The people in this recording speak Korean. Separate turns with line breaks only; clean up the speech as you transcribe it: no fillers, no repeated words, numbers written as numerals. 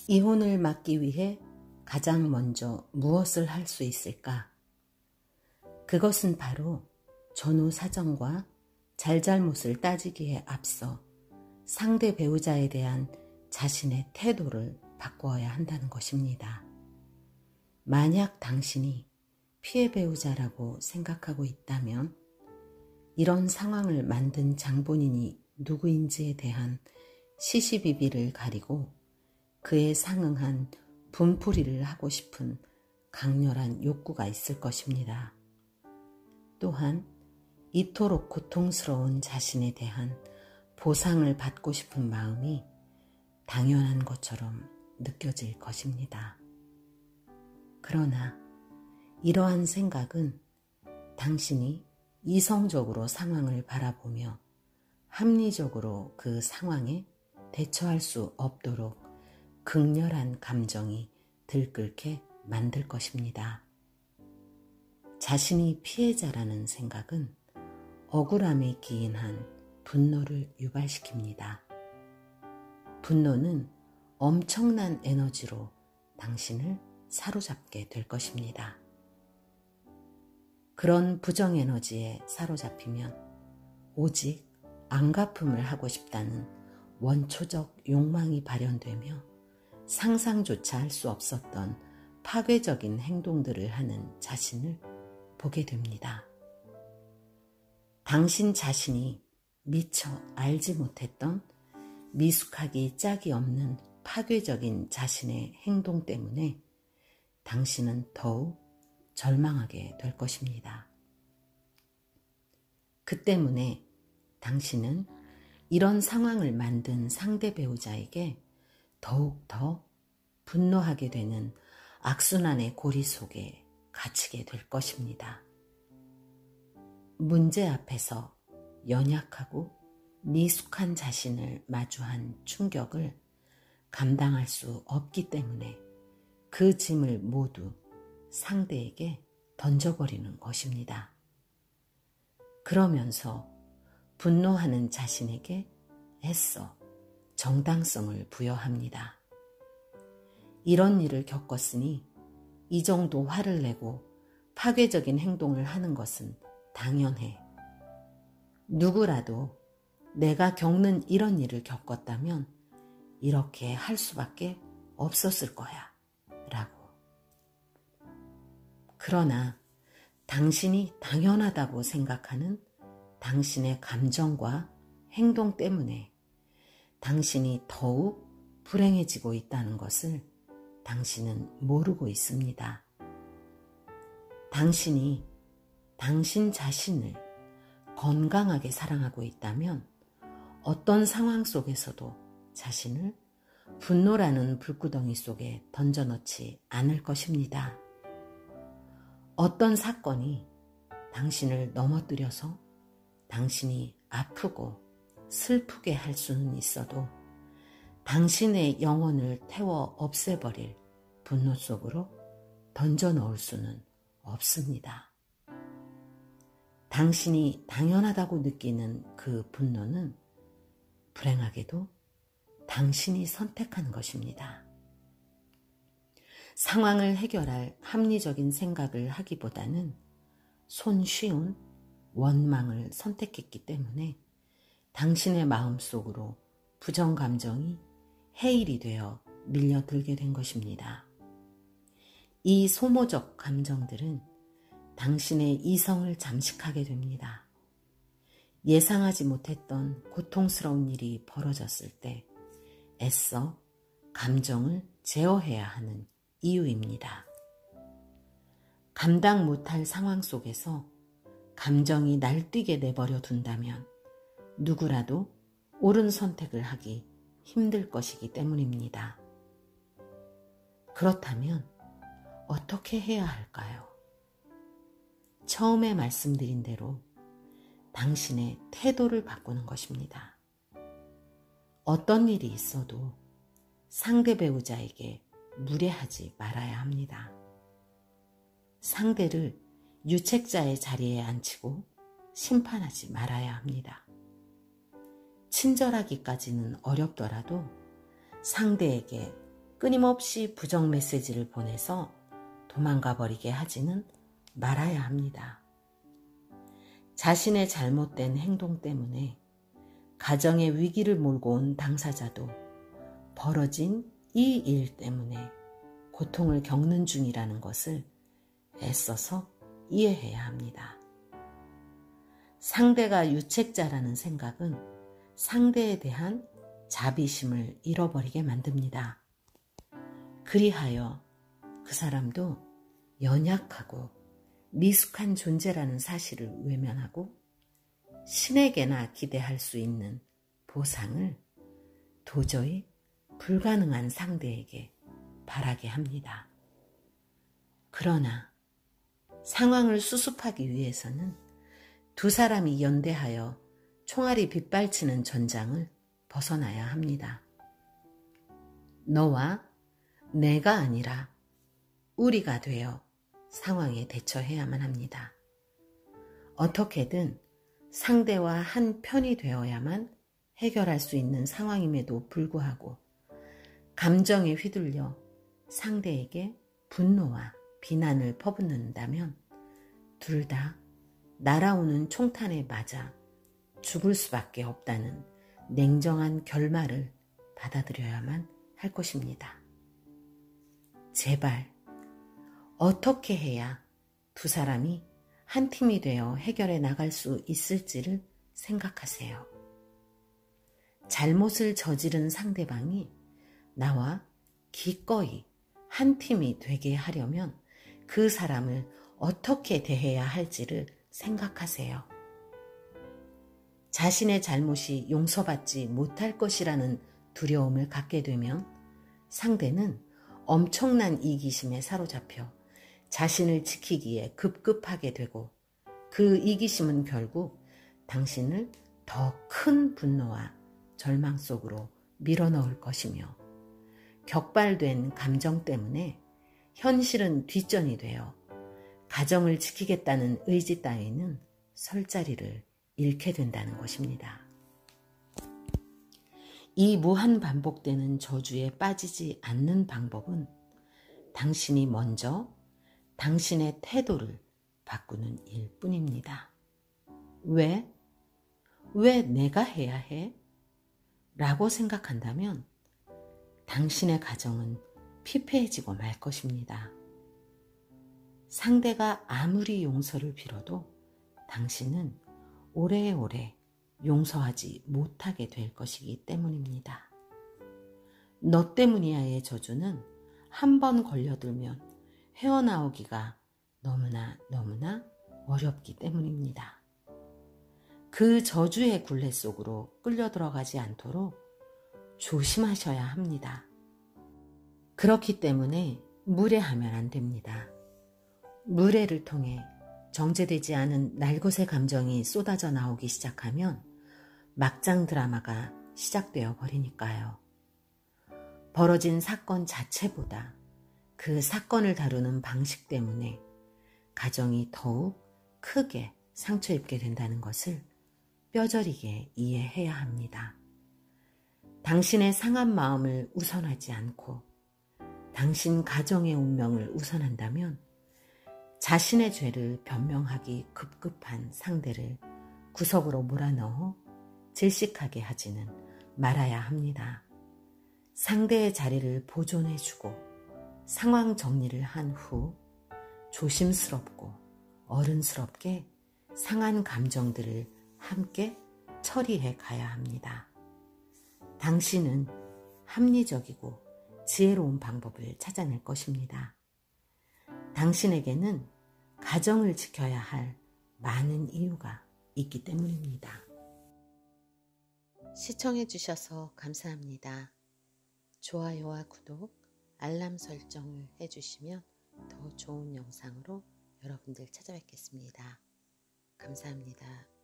이혼을 막기 위해 가장 먼저 무엇을 할 수 있을까? 그것은 바로 전후 사정과 잘잘못을 따지기에 앞서 상대 배우자에 대한 자신의 태도를 바꾸어야 한다는 것입니다. 만약 당신이 피해 배우자라고 생각하고 있다면 이런 상황을 만든 장본인이 누구인지에 대한 시시비비를 가리고 그에 상응한 분풀이를 하고 싶은 강렬한 욕구가 있을 것입니다. 또한 이토록 고통스러운 자신에 대한 보상을 받고 싶은 마음이 당연한 것처럼 느껴질 것입니다. 그러나 이러한 생각은 당신이 이성적으로 상황을 바라보며 합리적으로 그 상황에 대처할 수 없도록 극렬한 감정이 들끓게 만들 것입니다. 자신이 피해자라는 생각은 억울함에 기인한 분노를 유발시킵니다. 분노는 엄청난 에너지로 당신을 사로잡게 될 것입니다. 그런 부정에너지에 사로잡히면 오직 안갚음을 하고 싶다는 원초적 욕망이 발현되며 상상조차 할 수 없었던 파괴적인 행동들을 하는 자신을 보게 됩니다. 당신 자신이 미처 알지 못했던 미숙하기 짝이 없는 파괴적인 자신의 행동 때문에 당신은 더욱 절망하게 될 것입니다. 그 때문에 당신은 이런 상황을 만든 상대 배우자에게 더욱 더 분노하게 되는 악순환의 고리 속에 갇히게 될 것입니다. 문제 앞에서 연약하고 미숙한 자신을 마주한 충격을 감당할 수 없기 때문에 그 짐을 모두 상대에게 던져버리는 것입니다. 그러면서 분노하는 자신에게 애써 정당성을 부여합니다. 이런 일을 겪었으니 이 정도 화를 내고 파괴적인 행동을 하는 것은 당연해. 누구라도 내가 겪는 이런 일을 겪었다면 이렇게 할 수밖에 없었을 거야 라고. 그러나 당신이 당연하다고 생각하는 당신의 감정과 행동 때문에 당신이 더욱 불행해지고 있다는 것을 당신은 모르고 있습니다. 당신이 당신 자신을 건강하게 사랑하고 있다면 어떤 상황 속에서도 자신을 분노라는 불구덩이 속에 던져넣지 않을 것입니다. 어떤 사건이 당신을 넘어뜨려서 당신이 아프고 슬프게 할 수는 있어도 당신의 영혼을 태워 없애버릴 분노 속으로 던져 넣을 수는 없습니다. 당신이 당연하다고 느끼는 그 분노는 불행하게도 당신이 선택한 것입니다. 상황을 해결할 합리적인 생각을 하기보다는 손쉬운 원망을 선택했기 때문에 당신의 마음속으로 부정감정이 해일이 되어 밀려들게 된 것입니다. 이 소모적 감정들은 당신의 이성을 잠식하게 됩니다. 예상하지 못했던 고통스러운 일이 벌어졌을 때 애써 감정을 제어해야 하는 이유입니다. 감당 못할 상황 속에서 감정이 날뛰게 내버려 둔다면 누구라도 옳은 선택을 하기 힘들 것이기 때문입니다. 그렇다면 어떻게 해야 할까요? 처음에 말씀드린 대로 당신의 태도를 바꾸는 것입니다. 어떤 일이 있어도 상대 배우자에게 무례하지 말아야 합니다. 상대를 유책자의 자리에 앉히고 심판하지 말아야 합니다. 친절하기까지는 어렵더라도 상대에게 끊임없이 부정 메시지를 보내서 도망가 버리게 하지는 말아야 합니다. 자신의 잘못된 행동 때문에 가정의 위기를 몰고 온 당사자도 벌어진 이 일 때문에 고통을 겪는 중이라는 것을 애써서 이해해야 합니다. 상대가 유책자라는 생각은 상대에 대한 자비심을 잃어버리게 만듭니다. 그리하여 그 사람도 연약하고 미숙한 존재라는 사실을 외면하고 신에게나 기대할 수 있는 보상을 도저히 불가능한 상대에게 바라게 합니다. 그러나 상황을 수습하기 위해서는 두 사람이 연대하여 총알이 빗발치는 전장을 벗어나야 합니다. 너와 내가 아니라 우리가 되어 상황에 대처해야만 합니다. 어떻게든 상대와 한 편이 되어야만 해결할 수 있는 상황임에도 불구하고 감정에 휘둘려 상대에게 분노와 비난을 퍼붓는다면 둘 다 날아오는 총탄에 맞아 죽을 수밖에 없다는 냉정한 결말을 받아들여야만 할 것입니다. 제발 어떻게 해야 두 사람이 한 팀이 되어 해결해 나갈 수 있을지를 생각하세요. 잘못을 저지른 상대방이 나와 기꺼이 한 팀이 되게 하려면 그 사람을 어떻게 대해야 할지를 생각하세요. 자신의 잘못이 용서받지 못할 것이라는 두려움을 갖게 되면 상대는 엄청난 이기심에 사로잡혀 자신을 지키기에 급급하게 되고 그 이기심은 결국 당신을 더 큰 분노와 절망 속으로 밀어넣을 것이며 격발된 감정 때문에 현실은 뒷전이 되어 가정을 지키겠다는 의지 따위는 설 자리를 잃게 된다는 것입니다. 이 무한 반복되는 저주에 빠지지 않는 방법은 당신이 먼저 당신의 태도를 바꾸는 일뿐입니다. 왜? 왜 내가 해야 해? 라고 생각한다면 당신의 가정은 피폐해지고 말 것입니다. 상대가 아무리 용서를 빌어도 당신은 오래오래 용서하지 못하게 될 것이기 때문입니다. 너 때문이야의 저주는 한 번 걸려들면 헤어나오기가 너무나 어렵기 때문입니다. 그 저주의 굴레 속으로 끌려 들어가지 않도록 조심하셔야 합니다. 그렇기 때문에 무례하면 안 됩니다. 무례를 통해 정제되지 않은 날것의 감정이 쏟아져 나오기 시작하면 막장 드라마가 시작되어 버리니까요. 벌어진 사건 자체보다 그 사건을 다루는 방식 때문에 가정이 더욱 크게 상처 입게 된다는 것을 뼈저리게 이해해야 합니다. 당신의 상한 마음을 우선하지 않고 당신 가정의 운명을 우선한다면 자신의 죄를 변명하기 급급한 상대를 구석으로 몰아넣어 질식하게 하지는 말아야 합니다. 상대의 자리를 보존해주고 상황 정리를 한 후 조심스럽고 어른스럽게 상한 감정들을 함께 처리해 가야 합니다. 당신은 합리적이고 지혜로운 방법을 찾아낼 것입니다. 당신에게는 가정을 지켜야 할 많은 이유가 있기 때문입니다. 시청해 주셔서 감사합니다. 좋아요와 구독, 알람 설정을 해주시면 더 좋은 영상으로 여러분들 찾아뵙겠습니다. 감사합니다.